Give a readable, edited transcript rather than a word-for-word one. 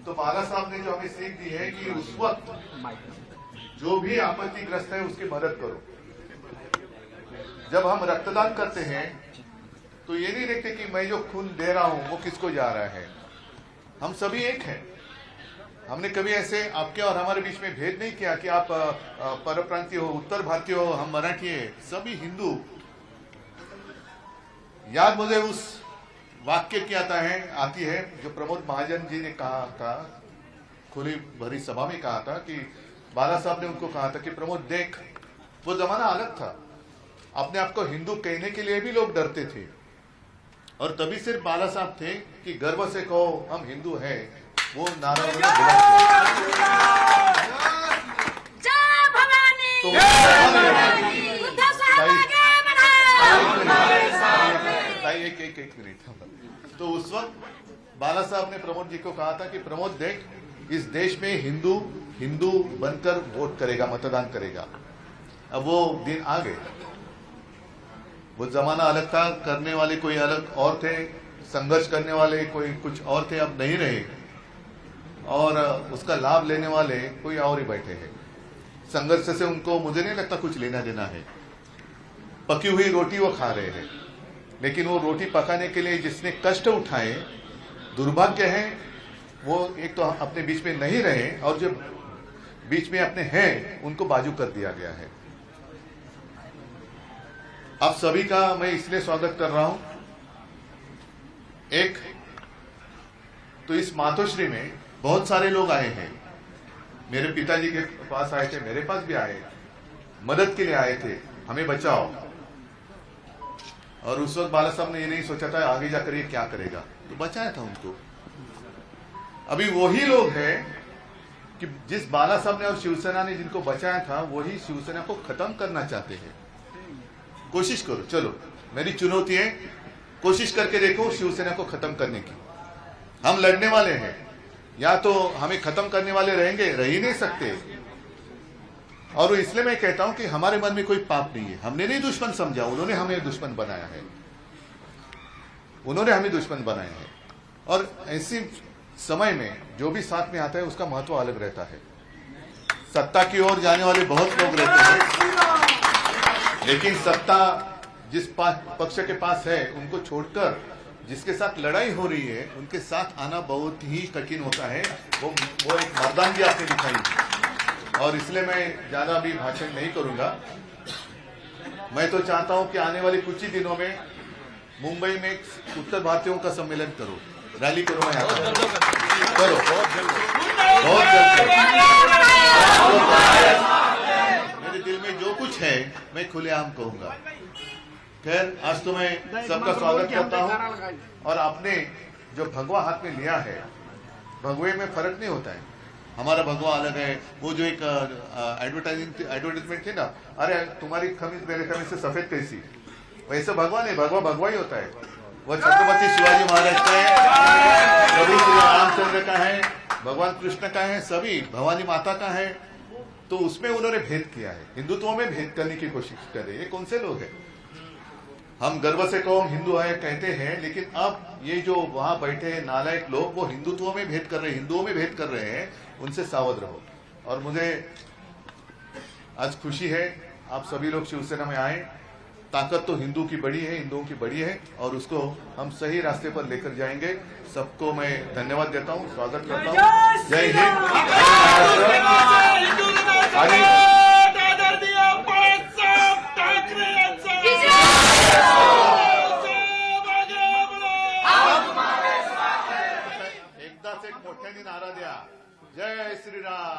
तो बाला साहब ने जो हमें सीख दी है कि उस वक्त जो भी आपत्तिग्रस्त है उसकी मदद करो। जब हम रक्तदान करते हैं तो ये नहीं देखते कि मैं जो खून दे रहा हूं वो किसको जा रहा है। हम सभी एक हैं। हमने कभी ऐसे आपके और हमारे बीच में भेद नहीं किया कि आप परप्रांतीय हो, उत्तर भारतीय हो, हम मराठी है, सभी हिंदू। याद मुझे उस वाक्य की आती है जो प्रमोद महाजन जी ने कहा था, खुली भरी सभा में कहा था कि बाला साहब ने उनको कहा था कि प्रमोद देख, वो जमाना अलग था, अपने आप को हिंदू कहने के लिए भी लोग डरते थे और तभी सिर्फ बाला साहब थे कि गर्व से कहो हम हिंदू हैं, वो नारा एक मिनट। तो उस वक्त बाला साहब ने प्रमोद जी को कहा था कि प्रमोद देख, इस देश में हिंदू बनकर वोट करेगा, मतदान करेगा। अब वो दिन आ गए। वो जमाना अलग था, करने वाले कोई अलग और थे, संघर्ष करने वाले कोई कुछ और थे, अब नहीं रहे और उसका लाभ लेने वाले कोई और ही बैठे हैं। संघर्ष से उनको मुझे नहीं लगता कुछ लेना देना है। पकी हुई रोटी वो खा रहे हैं, लेकिन वो रोटी पकाने के लिए जिसने कष्ट उठाए, दुर्भाग्य है वो एक तो अपने बीच में नहीं रहे और जो बीच में अपने हैं उनको बाजू कर दिया गया है। आप सभी का मैं इसलिए स्वागत कर रहा हूं। एक तो इस मातोश्री में बहुत सारे लोग आए हैं। मेरे पिताजी के पास आए थे, मेरे पास भी आए, मदद के लिए आए थे, हमें बचाओ। और उस वक्त बाला साहब ने ये नहीं सोचा था आगे जाकर ये क्या करेगा, तो बचाया था उनको। अभी वही लोग हैं कि जिस बाला साहब ने और शिवसेना ने जिनको बचाया था, वही शिवसेना को खत्म करना चाहते हैं। कोशिश करो, चलो मेरी चुनौती है, कोशिश करके देखो शिवसेना को खत्म करने की। हम लड़ने वाले हैं, या तो हमें खत्म करने वाले रहेंगे, रह ही नहीं सकते। और इसलिए मैं कहता हूं कि हमारे मन में कोई पाप नहीं है। हमने नहीं दुश्मन समझा, उन्होंने हमें दुश्मन बनाया है, उन्होंने हमें दुश्मन बनाया है। और ऐसी समय में जो भी साथ में आता है उसका महत्व अलग रहता है। सत्ता की ओर जाने वाले बहुत लोग रहते हैं, लेकिन सत्ता जिस पक्ष के पास है उनको छोड़कर जिसके साथ लड़ाई हो रही है उनके साथ आना बहुत ही कठिन होता है। वो एक मर्दानगी आपने दिखाई। और इसलिए मैं ज्यादा भी भाषण नहीं करूंगा। मैं तो चाहता हूं कि आने वाले कुछ ही दिनों में मुंबई में उत्तर भारतीयों का सम्मेलन करो, रैली करो, मैं करो बहुत जल्द। मेरे दिल में जो कुछ है मैं खुलेआम कहूंगा। खैर, आज तो मैं सबका स्वागत करता हूं। और आपने जो भगवा हाथ में लिया है, भगवे में फर्क नहीं होता है, हमारा भगवा अलग है। वो जो एक एडवर्टाइजमेंट थी ना, अरे तुम्हारी खमीज मेरे खमीज से सफेद कैसी, वैसे भगवा नहीं, भगवा भगवा ही होता है। वो छत्रपति शिवाजी महाराज का है, प्रभु श्री रामचंद्र का है, भगवान कृष्ण का है, सभी भवानी माता का है। तो उसमें उन्होंने भेद किया है, हिंदुत्व में भेद करने की कोशिश कर रहे हैं। ये कौन से लोग हैं? हम गर्व से कहो हम हिंदू है कहते हैं, लेकिन अब ये जो वहां बैठे हैं नालायक लोग, वो हिंदुत्व में भेद कर रहे हैं, हिंदुओं में भेद कर रहे हैं। उनसे सावध रहो। और मुझे आज खुशी है आप सभी लोग शिवसेना में आए। ताकत तो हिंदू की बड़ी है, हिंदुओं की बड़ी है, और उसको हम सही रास्ते पर लेकर जाएंगे। सबको मैं धन्यवाद देता हूं, स्वागत करता हूं। जय हिंद। एकदाच एक मोठ्याने नारा द्या, जय श्रीराम।